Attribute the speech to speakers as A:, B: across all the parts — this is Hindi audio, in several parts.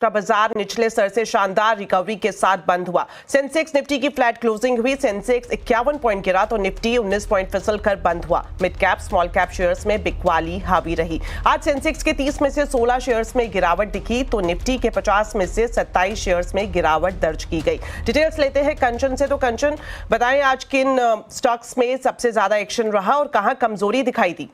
A: का बाजार निचले स्तर से शानदार रिकवरी के साथ बंद हुआ। सेंसेक्स निफ्टी की फ्लैट क्लोजिंग हुई। सेंसेक्स 51 पॉइंट गिरा तो निफ्टी 19 पॉइंट फिसल कर बंद हुआ। Mid cap small cap shares में बिकवाली हावी रही। आज सेंसेक्स के 30 में से 16 शेयर्स में गिरावट दिखी तो निफ्टी के 50 में से 27 शेयर्स में गिरावट दर्ज की गई। डिटेल्स लेते हैं कंचन से। तो कंचन, बताएं आज किन स्टॉक्स में सबसे ज्यादा एक्शन रहा और कहां कमजोरी दिखाई दी?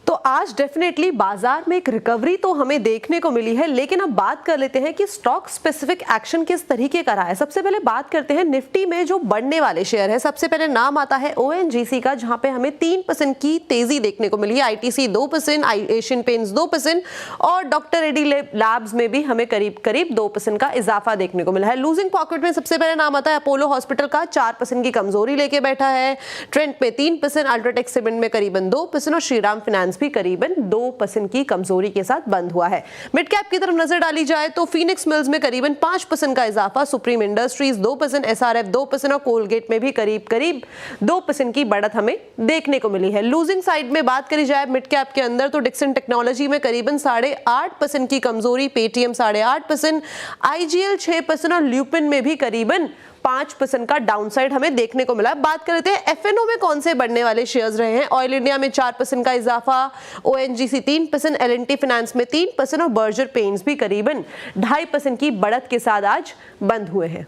B: तो आज डेफिनेटली बाजार में एक रिकवरी तो हमें देखने को मिली है, लेकिन अब बात कर लेते हैं कि स्टॉक स्पेसिफिक एक्शन किस तरीके का रहा है। सबसे पहले बात करते हैं निफ्टी में जो बढ़ने वाले शेयर है। सबसे पहले नाम आता है ओएनजीसी का, जहां पे हमें 3% की तेजी देखने को मिली है। आईटीसी 2%, एशियन पेंट्स 2% और डॉक्टर रेड्डी लैब्स में भी हमें करीब करीब 2% का इजाफा देखने को मिला है। लूजिंग पॉकेट में सबसे पहले नाम आता है अपोलो हॉस्पिटल का, 4% की कमजोरी लेके बैठा है। ट्रेंट में 3%, अल्ट्राटेक सीमेंट में करीबन 2% और श्रीराम फाइनेंस भी करीबन 2% की कमजोरी के साथ बंद हुआ है। मिड कैप की तरफ नजर डाली जाए तो फीनिक्स मिल्स में करीबन 5% का इजाफा, सुप्रीम इंडस्ट्रीज 2%, एसआरएफ 2% और कोलगेट में भी करीब करीब 2% की बढ़त हमें देखने को मिली है। लूजिंग साइड में बात करी जाए मिड कैप के अंदर तो डिक्सन टेक्नोलॉजी में करीबन 8.5% की कमजोरी, पेटीएम 8.5%, आईजीएल 6% और ल्यूपिन में भी करीबन 5% का डाउनसाइड हमें देखने को मिला। बात कर लेते हैं एफएनओ में कौन से बढ़ने वाले शेयर्स रहे हैं। ऑयल इंडिया में 4% का इजाफा, ओएनजीसी 3%, एलएनटी फाइनेंस में 3% और बर्जर पेंट्स भी करीबन 2.5% की बढ़त के साथ आज बंद हुए हैं।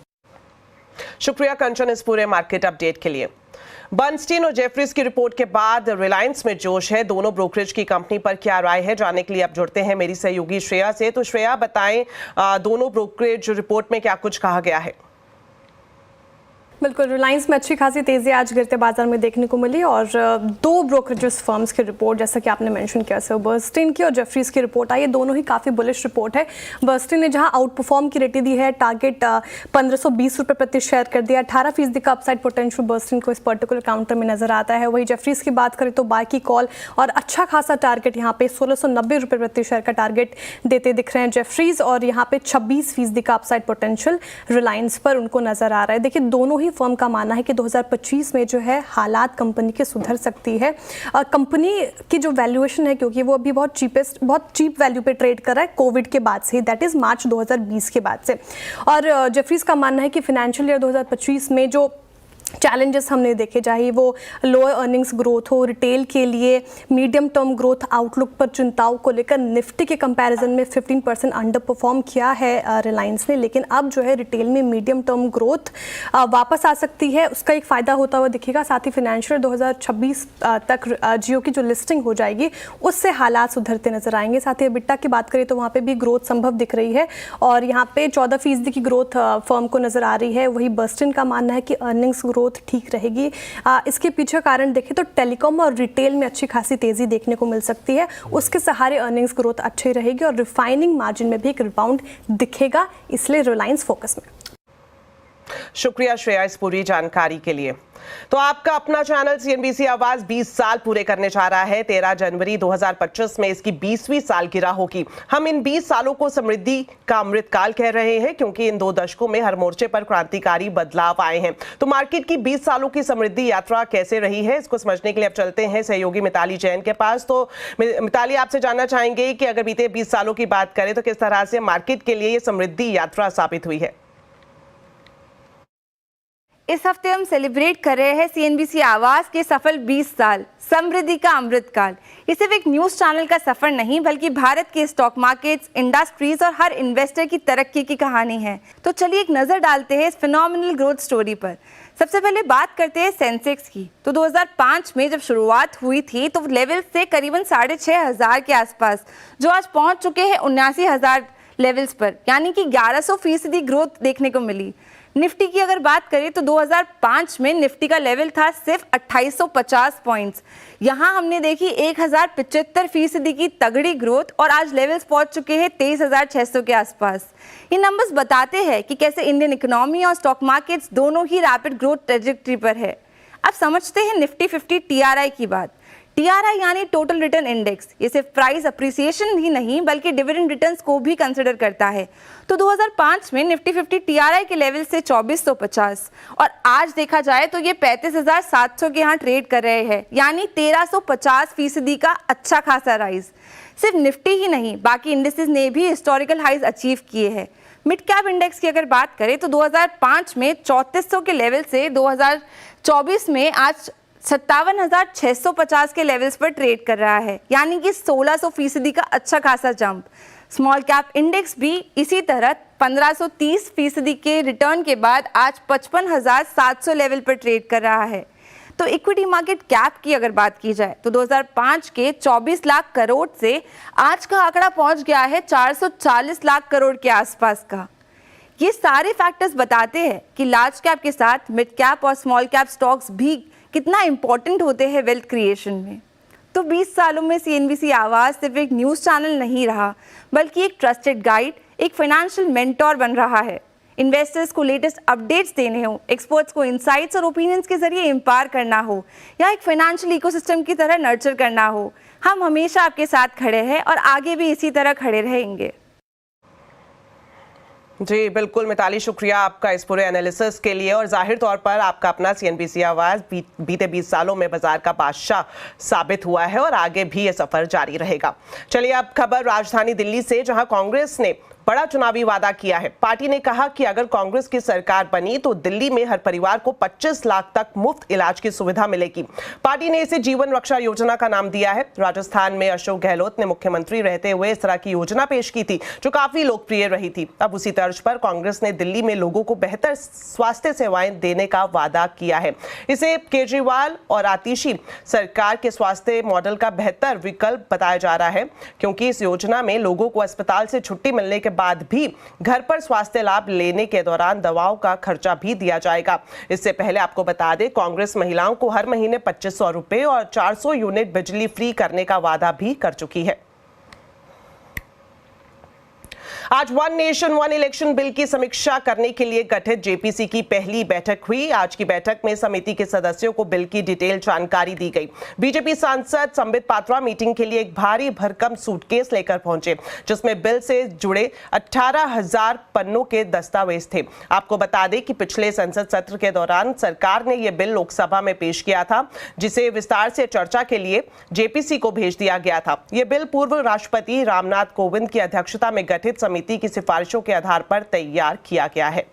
A: शुक्रिया कंचन इस पूरे मार्केट अपडेट के लिए। बर्नस्टीन और जेफरीज की रिपोर्ट के बाद रिलायंस में जोश है। दोनों ब्रोकरेज की कंपनी पर क्या राय है, जानने के लिए अब जुड़ते हैं मेरी सहयोगी श्रेया से। तो श्रेया, बताएं दोनों ब्रोकरेज रिपोर्ट में क्या कुछ कहा गया है?
C: बिल्कुल, रिलायंस में अच्छी खासी तेज़ी आज गिरते बाजार में देखने को मिली और दो ब्रोकरेजेस फर्म्स की रिपोर्ट, जैसा कि आपने मेंशन किया, सर बर्नस्टीन की और जेफरीज की रिपोर्ट आई है। दोनों ही काफ़ी बुलिश रिपोर्ट है। बर्नस्टीन ने जहां आउट परफॉर्म की रेटिंग दी है, टारगेट 1520 रुपये प्रति शेयर कर दिया। 18% का अपसाइड पोटेंशियल बर्नस्टीन को इस पर्टिकुलर काउंटर में नजर आता है। वही जेफरीज की बात करें तो बाय की कॉल और अच्छा खासा टारगेट यहाँ पे 1690 रुपये प्रति शेयर का टारगेट देते दिख रहे हैं जेफरीज, और यहाँ पे 26% का अपसाइड पोटेंशियल रिलायंस पर उनको नजर आ रहा है। देखिए, दोनों ही फर्म का मानना है कि 2025 में जो है हालात कंपनी के सुधर सकती है। कंपनी की जो वैल्यूएशन है, क्योंकि वो अभी बहुत चीप वैल्यू पे ट्रेड कर रहा है कोविड के बाद से, दैट इज मार्च 2020 के बाद से। और जेफरीज का मानना है कि फाइनेंशियल ईयर 2025 में जो चैलेंजेस हमने देखे, चाहे वो लोअर अर्निंग्स ग्रोथ हो, रिटेल के लिए मीडियम टर्म ग्रोथ आउटलुक पर चिंताओं को लेकर निफ्टी के कंपैरिजन में 15% अंडर परफॉर्म किया है रिलायंस ने, लेकिन अब जो है रिटेल में मीडियम टर्म ग्रोथ वापस आ सकती है, उसका एक फ़ायदा होता हुआ दिखेगा। साथ ही फाइनेंशियल 2026 तक जियो की जो लिस्टिंग हो जाएगी उससे हालात सुधरते नजर आएंगे। साथ ही एबिटा की बात करें तो वहाँ पर भी ग्रोथ संभव दिख रही है और यहाँ पे 14% की ग्रोथ फर्म को नजर आ रही है। वही बर्नस्टीन का मानना है कि अर्निंग्स ग्रोथ ठीक रहेगी। इसके पीछे कारण देखें तो टेलीकॉम और रिटेल में अच्छी खासी तेजी देखने को मिल सकती है, उसके सहारे अर्निंग्स ग्रोथ अच्छी रहेगी और रिफाइनिंग मार्जिन में भी एक रिबाउंड दिखेगा, इसलिए रिलायंस फोकस में।
A: शुक्रिया श्रेया इस पूरी जानकारी के लिए। तो आपका अपना चैनल सीएनबीसी आवाज 20 साल पूरे करने जा रहा है। 13 जनवरी 2025 में इसकी 20वीं सालगिरह होगी। हम इन 20 सालों को समृद्धि का अमृतकाल कह रहे हैं, क्योंकि इन 2 दशकों में हर मोर्चे पर क्रांतिकारी बदलाव आए हैं। तो मार्केट की 20 सालों की समृद्धि यात्रा कैसे रही है, इसको समझने के लिए अब चलते हैं सहयोगी मिताली जैन के पास। तो मिताली, आपसे जानना चाहेंगे कि अगर बीते 20 सालों की बात करें तो किस तरह से मार्केट के लिए ये समृद्धि यात्रा साबित हुई है?
D: इस हफ्ते हम सेलिब्रेट कर रहे हैं सीएनबीसी आवाज के सफल 20 साल, समृद्धि का अमृतकाल। ये सिर्फ एक न्यूज़ चैनल का सफर नहीं, बल्कि भारत के स्टॉक मार्केट्स, इंडस्ट्रीज और हर इन्वेस्टर की तरक्की की कहानी है। तो चलिए एक नज़र डालते हैं इस फिनोमिनल ग्रोथ स्टोरी पर। सबसे पहले बात करते हैं सेंसेक्स की। तो 2005 में जब शुरुआत हुई थी तो लेवल से करीबन 6,500 के आसपास, जो आज पहुंच चुके हैं 79,000 लेवल्स पर, यानी कि 1100% ग्रोथ देखने को मिली। निफ्टी की अगर बात करें तो 2005 में निफ्टी का लेवल था सिर्फ 2850 पॉइंट्स। यहाँ हमने देखी 1075% की तगड़ी ग्रोथ और आज लेवल्स पहुंच चुके हैं 23,600 के आसपास। ये नंबर्स बताते हैं कि कैसे इंडियन इकोनॉमी और स्टॉक मार्केट्स दोनों ही रैपिड ग्रोथ ट्रेजेक्टरी पर है। अब समझते हैं निफ्टी 50 टीआरआई की बात। टीआरआई यानी टोटल रिटर्न इंडेक्स, ये सिर्फ प्राइस अप्रिसिएशन ही नहीं बल्कि डिविडेंड रिटर्न्स को भी कंसिडर करता है। तो 2005 में निफ्टी 50 टीआरआई के लेवल से 2450 और आज देखा जाए तो ये 35,700 के यहाँ ट्रेड कर रहे हैं, यानी 1350% का अच्छा खासा राइज। सिर्फ निफ्टी ही नहीं, बाकी इंडेक्सेस ने भी हिस्टोरिकल हाइज अचीव किए हैं। मिड कैप इंडेक्स की अगर बात करें तो 2005 में 3400 के लेवल से 2024 में आज 57,650 के लेवल्स पर ट्रेड कर रहा है, यानी कि 1600% का अच्छा खासा जंप। स्मॉल कैप इंडेक्स भी इसी तरह 1530% के रिटर्न के बाद आज 55,700 लेवल पर ट्रेड कर रहा है। तो इक्विटी मार्केट कैप की अगर बात की जाए तो 2005 के 24 लाख करोड़ से आज का आंकड़ा पहुंच गया है 440 लाख करोड़ के आसपास का। ये सारे फैक्टर्स बताते हैं कि लार्ज कैप के साथ मिड कैप और स्मॉल कैप स्टॉक्स भी कितना इंपॉर्टेंट होते हैं वेल्थ क्रिएशन में। तो 20 सालों में CNBC आवाज़ सिर्फ एक न्यूज़ चैनल नहीं रहा, बल्कि एक ट्रस्टेड गाइड, एक फाइनेंशियल मेंटोर बन रहा है। इन्वेस्टर्स को लेटेस्ट अपडेट्स देने हो, एक्सपर्ट्स को इनसाइट्स और ओपिनियंस के जरिए एम्पावर करना हो, या एक फाइनेंशियल इकोसिस्टम की तरह नर्चर करना हो, हम हमेशा आपके साथ खड़े हैं और आगे भी इसी तरह खड़े रहेंगे।
A: जी बिल्कुल मिताली, शुक्रिया आपका इस पूरे एनालिसिस के लिए। और जाहिर तौर पर आपका अपना CNBC आवाज़ बीते 20 सालों में बाजार का बादशाह साबित हुआ है और आगे भी ये सफर जारी रहेगा। चलिए अब खबर राजधानी दिल्ली से, जहां कांग्रेस ने बड़ा चुनावी वादा किया है। पार्टी ने कहा कि अगर कांग्रेस की सरकार बनी तो दिल्ली में हर परिवार को 25 लाख तक मुफ्त इलाज की सुविधा मिलेगी। पार्टी ने इसे जीवन रक्षा योजना का नाम दिया है। राजस्थान में अशोक गहलोत ने मुख्यमंत्री रहते हुए इस तरह की योजना पेश की थी, जो काफी लोकप्रिय रही थी। अब उसी तर्ज पर कांग्रेस ने दिल्ली में लोगों को बेहतर स्वास्थ्य सेवाएं देने का वादा किया है। इसे केजरीवाल और आतिशी सरकार के स्वास्थ्य मॉडल का बेहतर विकल्प बताया जा रहा है, क्योंकि इस योजना में लोगों को अस्पताल से छुट्टी मिलने के बाद भी घर पर स्वास्थ्य लाभ लेने के दौरान दवाओं का खर्चा भी दिया जाएगा। इससे पहले आपको बता दें, कांग्रेस महिलाओं को हर महीने 2500 रुपए और 400 यूनिट बिजली फ्री करने का वादा भी कर चुकी है। आज one nation one election bill की समीक्षा करने के लिए गठित JPC की पहली बैठक हुई। आज की बैठक में समिति के सदस्यों को बिल की डिटेल जानकारी दी गई। बीजेपी सांसद संबित पात्रा मीटिंग के लिए एक भारी भरकम सूटकेस लेकर पहुंचे, जिसमें बिल से जुड़े 18,000 पन्नों के दस्तावेज थे। आपको बता दें कि पिछले संसद सत्र के दौरान सरकार ने यह बिल लोकसभा में पेश किया था, जिसे विस्तार से चर्चा के लिए JPC को भेज दिया गया था। यह बिल पूर्व राष्ट्रपति रामनाथ कोविंद की अध्यक्षता में गठित समिति की सिफारिशों के आधार पर तैयार किया गया है।